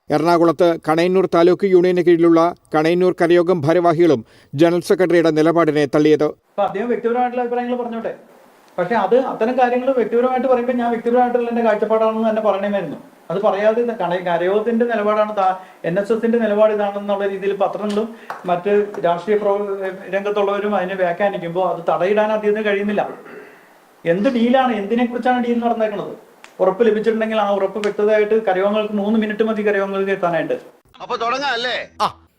എറണാകുളത്ത് കണയന്നൂർ താലൂക്ക് യൂണിയന് കീഴിലുള്ള കണയന്നൂർ കരയോഗം ഭാരവാഹികളും ജനറൽ സെക്രട്ടറിയുടെ നിലപാടിനെ തള്ളിയത്. അദ്ദേഹം വ്യക്തിപരമായിട്ടുള്ള അഭിപ്രായങ്ങൾ പറഞ്ഞോട്ടെ, പക്ഷെ അത് അത്തരം കാര്യങ്ങൾ വ്യക്തിപരമായിട്ട് പറയുമ്പോൾ ഞാൻ വ്യക്തിപരമായിട്ടുള്ള എന്റെ കാഴ്ചപ്പാടാണെന്ന് തന്നെ പറയണമായിരുന്നു. അത് പറയാതെ കരയോഗത്തിന്റെ നിലപാടാണ്, NSSന്റെ നിലപാട് ഇതാണെന്നുള്ള രീതിയിൽ പത്രങ്ങളും മറ്റ് രാഷ്ട്രീയ രംഗത്തുള്ളവരും അതിനെ വ്യാഖ്യാനിക്കുമ്പോൾ അത് തടയിടാൻ അദ്ദേഹത്തിന് കഴിയുന്നില്ല. എന്ത് ഡീലാണ്, എന്തിനെ കുറിച്ചാണ് ഡീൽ നടന്നേക്കുന്നത്? ഉറപ്പ് ലഭിച്ചിട്ടുണ്ടെങ്കിൽ ആ ഉറപ്പ് വ്യക്തമായിട്ട് കരയോഗങ്ങൾക്ക് 3 മിനിറ്റ് മതി കരയോഗങ്ങൾക്ക് എത്താനായിട്ട്.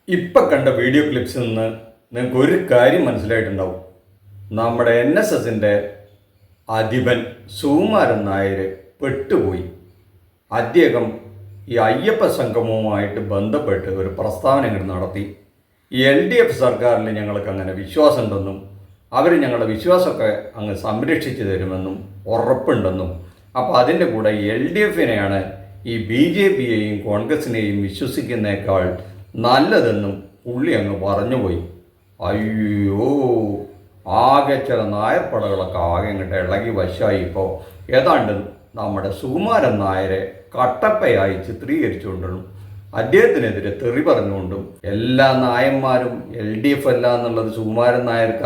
ഇപ്പൊ കണ്ട വീഡിയോ ക്ലിപ്സിൽ നിന്ന് നിങ്ങൾക്ക് ഒരു കാര്യം മനസ്സിലായിട്ടുണ്ടാവും. നമ്മുടെ NSSന്റെ അധിപൻ സുകുമാരൻ നായർ പെട്ടുപോയി. അദ്ദേഹം ഈ അയ്യപ്പ സംഗമവുമായിട്ട് ബന്ധപ്പെട്ട് ഒരു പ്രസ്താവന ഇങ്ങോട്ട് നടത്തി. ഈ LDF സർക്കാരിൽ ഞങ്ങൾക്ക് അങ്ങനെ വിശ്വാസമുണ്ടെന്നും അവർ ഞങ്ങളുടെ വിശ്വാസമൊക്കെ അങ്ങ് സംരക്ഷിച്ചു തരുമെന്നും ഉറപ്പുണ്ടെന്നും, അപ്പോൾ അതിൻ്റെ കൂടെ LDFനെയാണ് ഈ BJPയെയും കോൺഗ്രസിനെയും വിശ്വസിക്കുന്നേക്കാൾ നല്ലതെന്നും പുള്ളി അങ്ങ് പറഞ്ഞുപോയി. അയ്യോ, ആകെ ചില നായർപ്പടകളൊക്കെ ആകെ ഇങ്ങോട്ട് ഇളകി വശമായി. ഇപ്പോൾ ഏതാണ്ട് നമ്മുടെ സുകുമാരൻ നായരെ കട്ടപ്പയായി ചിത്രീകരിച്ചുകൊണ്ടും അദ്ദേഹത്തിനെതിരെ തെറി പറഞ്ഞുകൊണ്ടും എല്ലാ നായന്മാരും LDF അല്ല എന്നുള്ളത് സുകുമാരൻ നായർക്ക്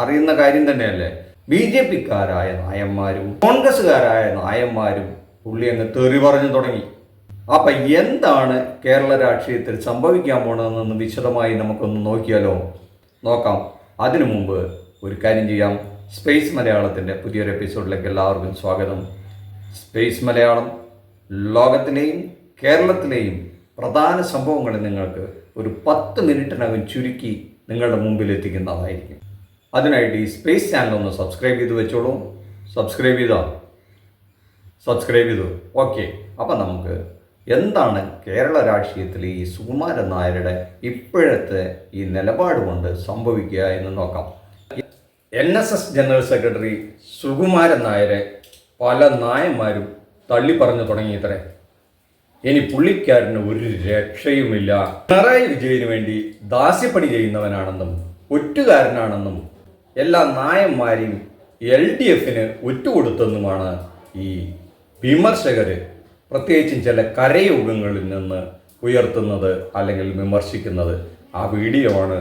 അറിയുന്ന കാര്യം തന്നെയല്ലേ. BJPക്കാരായ നായന്മാരും കോൺഗ്രസ്സുകാരായ നായന്മാരും പുള്ളി അങ്ങ് തെറി പറഞ്ഞു തുടങ്ങി. അപ്പം എന്താണ് കേരള രാഷ്ട്രീയത്തിൽ സംഭവിക്കാൻ പോണതെന്ന് വിശദമായി നമുക്കൊന്ന് നോക്കാം. അതിനു മുമ്പ് ഒരു കാര്യം ചെയ്യാം. സ്പേസ് മലയാളത്തിൻ്റെ പുതിയൊരു എപ്പിസോഡിലേക്ക് എല്ലാവർക്കും സ്വാഗതം. സ്പേസ് മലയാളം ലോകത്തിലെയും കേരളത്തിലെയും പ്രധാന സംഭവങ്ങൾ നിങ്ങൾക്ക് ഒരു 10 മിനിറ്റിനകം ചുരുക്കി നിങ്ങളുടെ മുമ്പിൽ എത്തിക്കുന്നതായിരിക്കും. അതിനായിട്ട് ഈ സ്പേസ് ചാനൽ ഒന്ന് സബ്സ്ക്രൈബ് ചെയ്ത് വെച്ചോളൂ. സബ്സ്ക്രൈബ് ചെയ്തു ഓക്കെ. അപ്പം നമുക്ക് എന്താണ് കേരള രാഷ്ട്രീയത്തിൽ ഈ സുകുമാരൻ നായരുടെ ഇപ്പോഴത്തെ ഈ നിലപാട് കൊണ്ട് സംഭവിക്കുക എന്ന് നോക്കാം. NSS ജനറൽ സെക്രട്ടറി സുകുമാരൻ നായരെ പല നായന്മാരും തള്ളി പറഞ്ഞു തുടങ്ങിയത്രേ. ഇനി പുള്ളിക്കാരന് ഒരു രക്ഷയുമില്ല. പിണറായി വിജയന് വേണ്ടി ദാസ്യപ്പണി ചെയ്യുന്നവനാണെന്നും ഒറ്റുകാരനാണെന്നും എല്ലാ നായന്മാരെയും LDFന് ഒറ്റുകൊടുത്തെന്നുമാണ് ഈ വിമർശകർ, പ്രത്യേകിച്ചും ചില കരയോഗങ്ങളിൽ നിന്ന് ഉയർത്തുന്നത് അല്ലെങ്കിൽ വിമർശിക്കുന്നത്. ആ വീഡിയോ ആണ്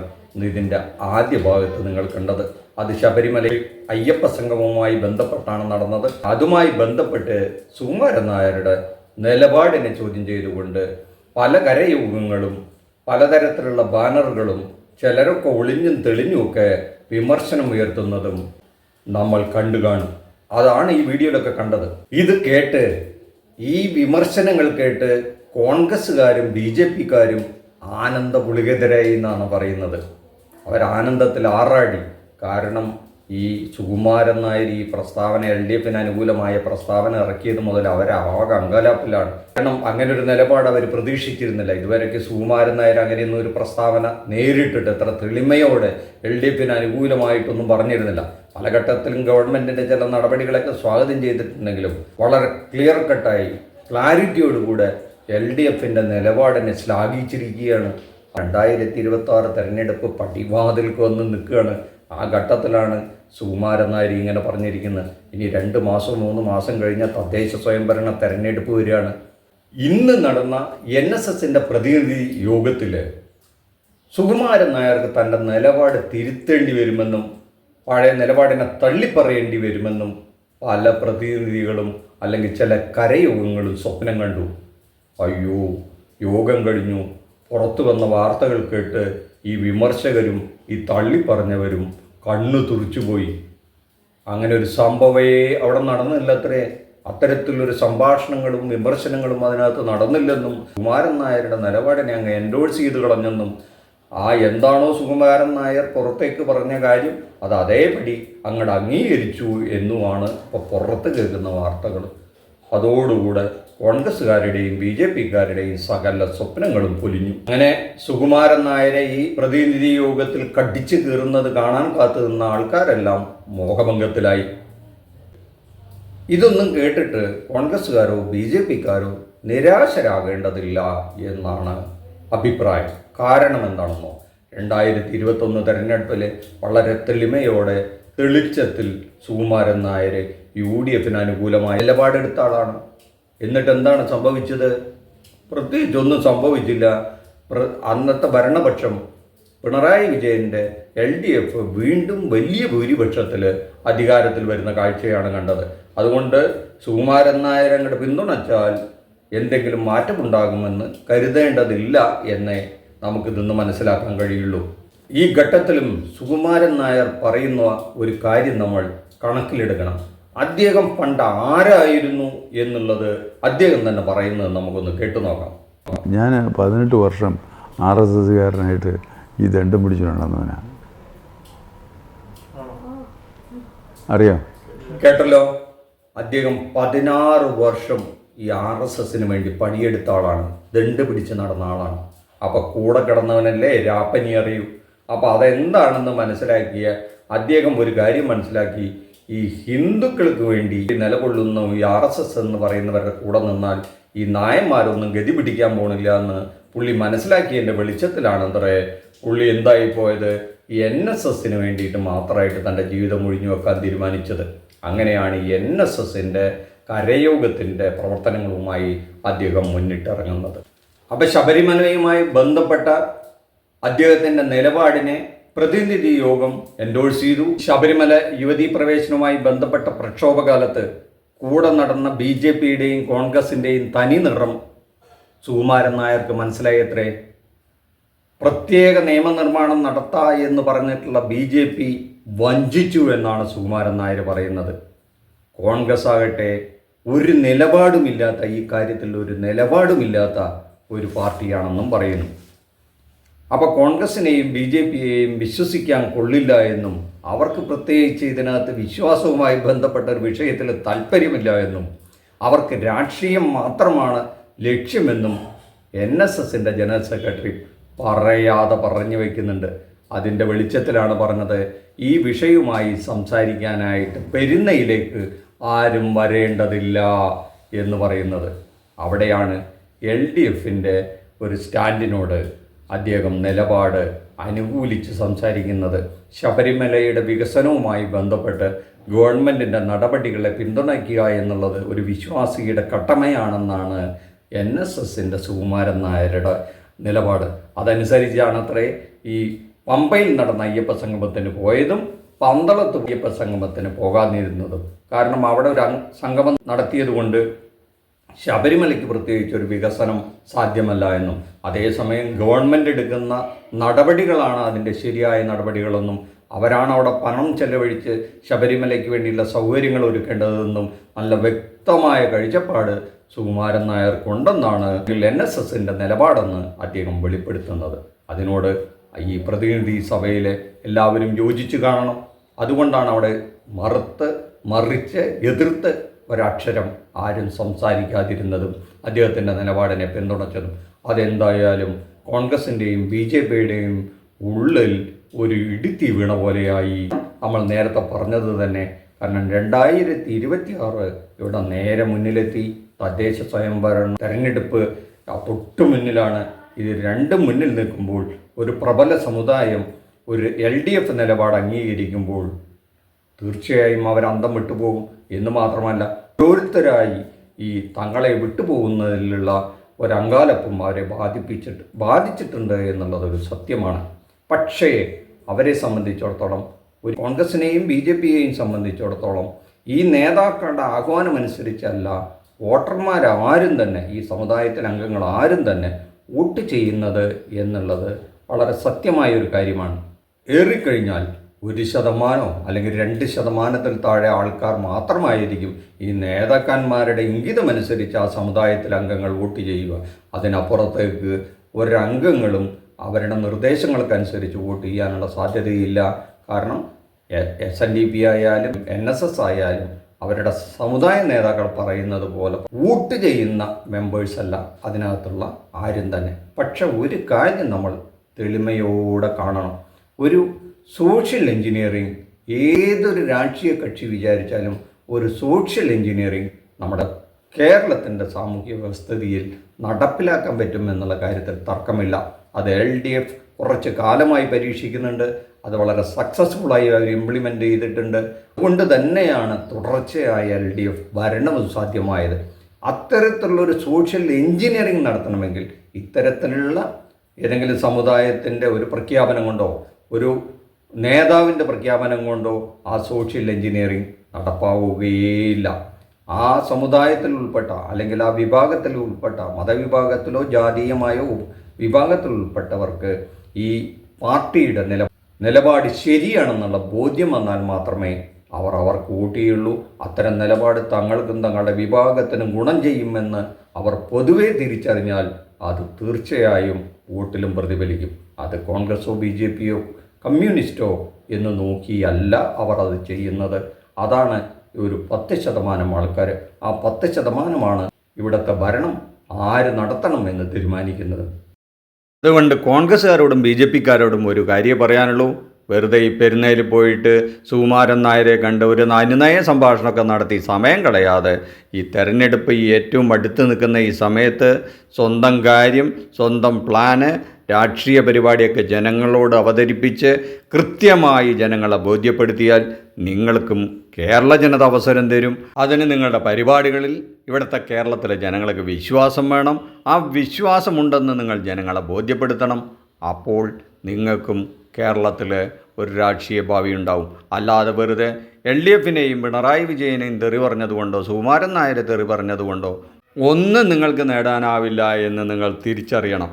ഇതിൻ്റെ ആദ്യ ഭാഗത്ത് നിങ്ങൾ കണ്ടത്. അത് ശബരിമലയിൽ അയ്യപ്പ സംഗമവുമായി ബന്ധപ്പെട്ടാണ് നടന്നത്. അതുമായി ബന്ധപ്പെട്ട് സുകുമാരൻ നായരുടെ നിലപാടിനെ ചോദ്യം ചെയ്തുകൊണ്ട് പല കരയോഗങ്ങളും പലതരത്തിലുള്ള ബാനറുകളും ചിലരൊക്കെ ഒളിഞ്ഞും തെളിഞ്ഞുമൊക്കെ വിമർശനം ഉയർത്തുന്നതും നമ്മൾ കണ്ടു കാണും. അതാണ് ഈ വീഡിയോയിലൊക്കെ കണ്ടത്. ഇത് കേട്ട്, ഈ വിമർശനങ്ങൾ കേട്ട് കോൺഗ്രസ്സുകാരും BJPക്കാരും ആനന്ദ പുളികതരായി എന്നാണ് പറയുന്നത്. അവരാനന്ദത്തിൽ ആറാടി. കാരണം ഈ സുകുമാരൻ നായർ ഈ പ്രസ്താവന LDFന് അനുകൂലമായ പ്രസ്താവന ഇറക്കിയത് മുതൽ അവരാകെ അങ്കലാപ്പിലാണ്. കാരണം അങ്ങനെ ഒരു നിലപാട് അവർ പ്രതീക്ഷിച്ചിരുന്നില്ല. ഇതുവരെയ്ക്ക് സുകുമാരൻ നായർ അങ്ങനെയൊന്നും ഒരു പ്രസ്താവന നേരിട്ടിട്ട് എത്ര തെളിമയോടെ LDFന് അനുകൂലമായിട്ടൊന്നും പറഞ്ഞിരുന്നില്ല. പല ഘട്ടത്തിലും ഗവൺമെൻറ്റിൻ്റെ ചില നടപടികളൊക്കെ സ്വാഗതം ചെയ്തിട്ടുണ്ടെങ്കിലും വളരെ ക്ലിയർ കട്ടായി ക്ലാരിറ്റിയോടുകൂടെ LDFൻ്റെ നിലപാടിനെ ശ്ലാഘിച്ചിരിക്കുകയാണ്. 2026 തെരഞ്ഞെടുപ്പ് പടിവാതിൽക്ക് വന്ന് നിൽക്കുകയാണ്. ആ ഘട്ടത്തിലാണ് സുകുമാരൻ നായർ ഇങ്ങനെ പറഞ്ഞിരിക്കുന്നത്. ഇനി 2 മാസം 3 മാസം കഴിഞ്ഞ തദ്ദേശ സ്വയംഭരണ തെരഞ്ഞെടുപ്പ് വരികയാണ്. ഇന്ന് നടന്ന NSSൻ്റെ പ്രതിനിധി യോഗത്തിൽ സുകുമാരൻ നായർക്ക് തൻ്റെ നിലപാട് തിരുത്തേണ്ടി വരുമെന്നും പഴയ നിലപാടിനെ തള്ളിപ്പറയേണ്ടി വരുമെന്നും പല പ്രതിനിധികളും അല്ലെങ്കിൽ ചില കരയോഗങ്ങളും സ്വപ്നം കണ്ടു. അയ്യോ, യോഗം കഴിഞ്ഞു, പുറത്തു വന്ന വാർത്തകൾ കേട്ട് ഈ വിമർശകരും ഈ തള്ളിപ്പറഞ്ഞവരും കണ്ണു തുറിച്ചുപോയി. അങ്ങനെ ഒരു സംഭവമേ അവിടെ നടന്നില്ലത്രേ. അത്തരത്തിലൊരു സംഭാഷണങ്ങളും വിമർശനങ്ങളും അതിനകത്ത് നടന്നില്ലെന്നും സുകുമാരൻ നായരുടെ നിലപാടിനെ അങ്ങ് എൻഡോഴ്സ് ചെയ്ത് കളഞ്ഞെന്നും എന്താണോ സുകുമാരൻ നായർ പുറത്തേക്ക് പറഞ്ഞ കാര്യം അത് അതേപടി അങ്ങോട്ട് അംഗീകരിച്ചു എന്നുമാണ് ഇപ്പോൾ പുറത്ത് കേൾക്കുന്ന വാർത്തകൾ. അതോടുകൂടെ കോൺഗ്രസ്സുകാരുടെയും BJPക്കാരുടെയും സകല സ്വപ്നങ്ങളും പൊലിഞ്ഞു. അങ്ങനെ സുകുമാരൻ നായരെ ഈ പ്രതിനിധി യോഗത്തിൽ കടിച്ചു കീറുന്നത് കാണാൻ കാത്തു നിന്ന ആൾക്കാരെല്ലാം മോഹഭംഗത്തിലായി. ഇതൊന്നും കേട്ടിട്ട് കോൺഗ്രസ്സുകാരോ BJPക്കാരോ നിരാശരാകേണ്ടതില്ല എന്നാണ് അഭിപ്രായം. കാരണം എന്താണെന്നോ, 2021 തെരഞ്ഞെടുപ്പിൽ വളരെ തെളിമയോടെ തെളിച്ചത്തിൽ സുകുമാരൻ നായർ UDFന് അനുകൂലമായ നിലപാടെടുത്ത ആളാണ്. എന്നിട്ട് എന്താണ് സംഭവിച്ചത്? പ്രത്യേകിച്ചൊന്നും സംഭവിച്ചില്ല. അന്നത്തെ ഭരണപക്ഷം പിണറായി വിജയൻ്റെ LDF വീണ്ടും വലിയ ഭൂരിപക്ഷത്തിൽ അധികാരത്തിൽ വരുന്ന കാഴ്ചയാണ് കണ്ടത്. അതുകൊണ്ട് സുകുമാരൻ നായർ അങ്ങോട്ട് പിന്തുണച്ചാൽ എന്തെങ്കിലും മാറ്റമുണ്ടാകുമെന്ന് കരുതേണ്ടതില്ല എന്നേ നമുക്കിതൊന്ന് മനസ്സിലാക്കാൻ കഴിയുള്ളൂ. ഈ ഘട്ടത്തിലും സുകുമാരൻ നായർ പറയുന്ന ഒരു കാര്യം നമ്മൾ കണക്കിലെടുക്കണം. അദ്ദേഹം പണ്ട് ആരായിരുന്നു എന്നുള്ളത് അദ്ദേഹം തന്നെ പറയുന്നത് നമുക്കൊന്ന് കേട്ടുനോക്കാം. ഞാൻ 18 വർഷം RSSകാരനായിട്ട് ഈ ദണ്ഡം പിടിച്ചു നടന്നവനാണ്. അറിയാം, കേട്ടല്ലോ. അദ്ദേഹം 16 വർഷം ഈ RSSന് വേണ്ടി പണിയെടുത്ത ആളാണ്, ദണ്ട് പിടിച്ച് നടന്ന ആളാണ്. അപ്പോൾ കൂടെ കിടന്നവനല്ലേ രാപ്പനി അറിയൂ. അപ്പോൾ അതെന്താണെന്ന് മനസ്സിലാക്കിയ അദ്ദേഹം ഒരു കാര്യം മനസ്സിലാക്കി, ഈ ഹിന്ദുക്കൾക്ക് വേണ്ടി നിലകൊള്ളുന്ന ഈ RSS എന്ന് പറയുന്നവരുടെ കൂടെ നിന്നാൽ ഈ നായന്മാരൊന്നും ഗതി പിടിക്കാൻ പോണില്ല എന്ന് പുള്ളി മനസ്സിലാക്കിയതിൻ്റെ വെളിച്ചത്തിലാണ് പുള്ളി എന്തായി പോയത്, ഈ NSSന് വേണ്ടിയിട്ട് മാത്രമായിട്ട് തൻ്റെ ജീവിതം ഒഴിഞ്ഞു വെക്കാൻ തീരുമാനിച്ചത്. അങ്ങനെയാണ് ഈ NSSൻ്റെ കരയോഗത്തിൻ്റെ പ്രവർത്തനങ്ങളുമായി അദ്ദേഹം മുന്നിട്ടിറങ്ങുന്നത്. അപ്പം ശബരിമലയുമായി ബന്ധപ്പെട്ട അദ്ദേഹത്തിൻ്റെ നിലപാടിനെ പ്രതിനിധി യോഗം എൻഡോഴ്സ് ചെയ്തു. ശബരിമല യുവതീ പ്രവേശനവുമായി ബന്ധപ്പെട്ട പ്രക്ഷോഭകാലത്ത് കൂടെ നടന്ന BJPയുടെയും കോൺഗ്രസിൻ്റെയും തനി നിറം സുകുമാരൻ നായർക്ക് മനസ്സിലായത്രേ. പ്രത്യേക നിയമനിർമ്മാണം നടത്താ എന്ന് പറഞ്ഞിട്ടുള്ള BJP വഞ്ചിച്ചു എന്നാണ് സുകുമാരൻ നായർ പറയുന്നത്. കോൺഗ്രസ് ആകട്ടെ ഒരു നിലപാടുമില്ലാത്ത, ഈ കാര്യത്തിൽ ഒരു നിലപാടുമില്ലാത്ത ഒരു പാർട്ടിയാണെന്നും പറയുന്നു. അപ്പോൾ കോൺഗ്രസിനെയും BJPയെയും വിശ്വസിക്കാൻ കൊള്ളില്ല എന്നും അവർക്ക് പ്രത്യേകിച്ച് ഇതിനകത്ത് വിശ്വാസവുമായി ബന്ധപ്പെട്ട ഒരു വിഷയത്തിൽ താല്പര്യമില്ല എന്നും അവർക്ക് രാഷ്ട്രീയം മാത്രമാണ് ലക്ഷ്യമെന്നും NSSൻ്റെ ജനറൽ സെക്രട്ടറി പറയാതെ പറഞ്ഞു വയ്ക്കുന്നുണ്ട്. അതിൻ്റെ വെളിച്ചത്തിലാണ് പറഞ്ഞത്, ഈ വിഷയവുമായി സംസാരിക്കാനായിട്ട് പെരുന്നയിലേക്ക് ആരും വരേണ്ടതില്ല എന്ന് പറയുന്നത്. അവിടെയാണ് LDFൻ്റെ ഒരു സ്റ്റാൻഡിനോട് അദ്ദേഹം നിലപാട് അനുകൂലിച്ച് സംസാരിക്കുന്നത്. ശബരിമലയുടെ വികസനവുമായി ബന്ധപ്പെട്ട് ഗവൺമെൻറ്റിൻ്റെ നടപടികളെ പിന്തുണയ്ക്കുക എന്നുള്ളത് ഒരു വിശ്വാസിയുടെ കടമയാണെന്നാണ് NSSൻ്റെ സുകുമാരൻ നായരുടെ നിലപാട്. അതനുസരിച്ചാണത്രേ ഈ പമ്പയിൽ നടന്ന അയ്യപ്പ സംഗമത്തിന് പോയതും പന്തളത്ത് അയ്യപ്പ സംഗമത്തിന് പോകാതിരുന്നതും. കാരണം അവിടെ ഒരു സംഗമം നടത്തിയതുകൊണ്ട് ശബരിമലയ്ക്ക് പ്രത്യേകിച്ച് ഒരു വികസനം സാധ്യമല്ല എന്നും, അതേസമയം ഗവൺമെൻറ് എടുക്കുന്ന നടപടികളാണ് അതിൻ്റെ ശരിയായ നടപടികളെന്നും, അവരാണ് അവിടെ പണം ചെലവഴിച്ച് ശബരിമലയ്ക്ക് വേണ്ടിയുള്ള സൗകര്യങ്ങൾ ഒരുക്കേണ്ടതെന്നും നല്ല വ്യക്തമായ കാഴ്ചപ്പാട് സുകുമാരൻ നായർക്കുണ്ടെന്നാണ് NSSൻ്റെ നിലപാടെന്ന് അദ്ദേഹം വെളിപ്പെടുത്തുന്നത്. അതിനോട് ഈ പ്രതിനിധി സഭയിലെ എല്ലാവരും യോജിച്ച് കാണണം. അതുകൊണ്ടാണ് അവിടെ മറിച്ച് എതിർത്ത് ഒരക്ഷരം ആരും സംസാരിക്കാതിരുന്നതും അദ്ദേഹത്തിൻ്റെ നിലപാടിനെ പിന്തുണച്ചതും. അതെന്തായാലും കോൺഗ്രസിൻ്റെയും BJPയുടെയും ഉള്ളിൽ ഒരു ഇടുത്തി വീണ പോലെയായി. നമ്മൾ നേരത്തെ പറഞ്ഞത് തന്നെ. കാരണം 2026 ഇവിടെ നേരെ മുന്നിലെത്തി. തദ്ദേശ സ്വയംഭരണ തെരഞ്ഞെടുപ്പ് തൊട്ടു മുന്നിലാണ്. ഇത് രണ്ടും മുന്നിൽ നിൽക്കുമ്പോൾ ഒരു പ്രബല സമുദായം ഒരു LDF നിലപാട് അംഗീകരിക്കുമ്പോൾ തീർച്ചയായും അവർ അന്തം വിട്ടുപോകും എന്ന് മാത്രമല്ല, ഓരോരുത്തരായി ഈ തങ്ങളെ വിട്ടുപോകുന്നതിലുള്ള ഒരങ്കാലപ്പും അവരെ ബാധിച്ചിട്ടുണ്ട് എന്നുള്ളതൊരു സത്യമാണ്. പക്ഷേ അവരെ സംബന്ധിച്ചിടത്തോളം, ഒരു കോൺഗ്രസിനെയും BJPയെയും സംബന്ധിച്ചിടത്തോളം ഈ നേതാക്കളുടെ ആഹ്വാനമനുസരിച്ചല്ല വോട്ടർമാരാരും തന്നെ, ഈ സമുദായത്തിലെ അംഗങ്ങൾ ആരും തന്നെ വോട്ട് ചെയ്യുന്നത് എന്നുള്ളത് വളരെ സത്യമായൊരു കാര്യമാണ്. ഏറിക്കഴിഞ്ഞാൽ 1% അല്ലെങ്കിൽ 2% താഴെ ആൾക്കാർ മാത്രമായിരിക്കും ഈ നേതാക്കന്മാരുടെ ഇംഗിതമനുസരിച്ച് ആ സമുദായത്തിലെ അംഗങ്ങൾ വോട്ട് ചെയ്യുക. അതിനപ്പുറത്തേക്ക് ഒരംഗങ്ങളും അവരുടെ നിർദ്ദേശങ്ങൾക്കനുസരിച്ച് വോട്ട് ചെയ്യാനുള്ള സാധ്യതയില്ല. കാരണം SNDP ആയാലും NSS ആയാലും അവരുടെ സമുദായ നേതാക്കൾ പറയുന്നത് പോലെ വോട്ട് ചെയ്യുന്ന മെമ്പേഴ്സല്ല അതിനകത്തുള്ള ആരും തന്നെ. പക്ഷെ ഒരു കാര്യം നമ്മൾ തെളിമയോടെ കാണണം. ഒരു സോഷ്യൽ എഞ്ചിനീയറിംഗ് ഏതൊരു രാഷ്ട്രീയ കക്ഷി വിചാരിച്ചാലും ഒരു സോഷ്യൽ എഞ്ചിനീയറിംഗ് നമ്മുടെ കേരളത്തിൻ്റെ സാമൂഹ്യ വ്യവസ്ഥിതിയിൽ നടപ്പിലാക്കാൻ പറ്റുമെന്നുള്ള കാര്യത്തിൽ തർക്കമില്ല. അത് LDF കുറച്ച് കാലമായി പരീക്ഷിക്കുന്നുണ്ട്. അത് വളരെ സക്സസ്ഫുള്ളായി അവർ ഇംപ്ലിമെൻ്റ് ചെയ്തിട്ടുണ്ട്. അതുകൊണ്ട് തന്നെയാണ് തുടർച്ചയായ LDF ഭരണവും സാധ്യമായത്. അത്തരത്തിലുള്ളൊരു സോഷ്യൽ എഞ്ചിനീയറിംഗ് നടത്തണമെങ്കിൽ ഇത്തരത്തിലുള്ള ഏതെങ്കിലും സമുദായത്തിൻ്റെ ഒരു പ്രഖ്യാപനം കൊണ്ടോ ഒരു നേതാവിൻ്റെ പ്രഖ്യാപനം കൊണ്ടോ ആ സോഷ്യൽ എഞ്ചിനീയറിംഗ് നടപ്പാവുകയേയില്ല. ആ സമുദായത്തിൽ ഉൾപ്പെട്ട അല്ലെങ്കിൽ ആ വിഭാഗത്തിൽ ഉൾപ്പെട്ട മതവിഭാഗത്തിലോ ജാതീയമായോ വിഭാഗത്തിൽ ഉൾപ്പെട്ടവർക്ക് ഈ പാർട്ടിയുടെ നിലപാട് ശരിയാണെന്നുള്ള ബോധ്യം വന്നാൽ മാത്രമേ അവർക്ക് വോട്ട് ചെയ്യുള്ളൂ. അത്തരം നിലപാട് തങ്ങൾക്കും തങ്ങളുടെ വിഭാഗത്തിനും ഗുണം ചെയ്യുമെന്ന് അവർ പൊതുവെ തിരിച്ചറിഞ്ഞാൽ അത് തീർച്ചയായും വോട്ടിലും പ്രതിഫലിക്കും. അത് കോൺഗ്രസോ BJPയോ കമ്മ്യൂണിസ്റ്റോ എന്ന് നോക്കിയല്ല അവർ അത് ചെയ്യുന്നത്. അതാണ് ഒരു 10% ആൾക്കാർ. ആ 10%മാണ് ഇവിടുത്തെ ഭരണം ആര് നടത്തണം എന്ന് തീരുമാനിക്കുന്നത്. അതുകൊണ്ട് കോൺഗ്രസ്സുകാരോടും BJPക്കാരോടും ഒരു കാര്യം പറയാനുള്ളൂ. വെറുതെ ഈ പെരുന്നയിൽ പോയിട്ട് സുകുമാരൻ നായരെ കണ്ട് ഒരു അനുനയ സംഭാഷണമൊക്കെ നടത്തി സമയം കളയാതെ ഈ തെരഞ്ഞെടുപ്പ് ഈ ഏറ്റവും അടുത്ത് നിൽക്കുന്ന ഈ സമയത്ത് സ്വന്തം കാര്യം, സ്വന്തം പ്ലാന്, രാഷ്ട്രീയ പരിപാടിയൊക്കെ ജനങ്ങളോട് അവതരിപ്പിച്ച് കൃത്യമായി ജനങ്ങളെ ബോധ്യപ്പെടുത്തിയാൽ നിങ്ങൾക്കും കേരള ജനത അവസരം തരും. അതിന് നിങ്ങളുടെ പരിപാടികളിൽ ഇവിടുത്തെ കേരളത്തിലെ ജനങ്ങൾക്ക് വിശ്വാസം വേണം. ആ വിശ്വാസമുണ്ടെന്ന് നിങ്ങൾ ജനങ്ങളെ ബോധ്യപ്പെടുത്തണം. അപ്പോൾ നിങ്ങൾക്കും കേരളത്തിൽ ഒരു രാഷ്ട്രീയ ഭാവി ഉണ്ടാവും. അല്ലാതെ വെറുതെ LDFനെയും പിണറായി വിജയനെയും തെറി പറഞ്ഞതുകൊണ്ടോ സുകുമാരൻ നായരെ തെറി പറഞ്ഞതുകൊണ്ടോ ഒന്നും നിങ്ങൾക്ക് നേടാനാവില്ല എന്ന് നിങ്ങൾ തിരിച്ചറിയണം.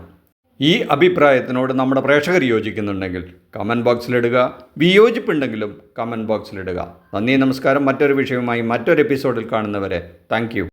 ഈ അഭിപ്രായത്തിനോട് നമ്മുടെ പ്രേക്ഷകർ യോജിക്കുന്നുണ്ടെങ്കിൽ കമൻറ്റ് ബോക്സിലിടുക. വിയോജിപ്പുണ്ടെങ്കിലും കമൻറ്റ് ബോക്സിലിടുക. നന്ദി, നമസ്കാരം. മറ്റൊരു വിഷയവുമായി മറ്റൊരു എപ്പിസോഡിൽ കാണുന്നവരെ താങ്ക് യു.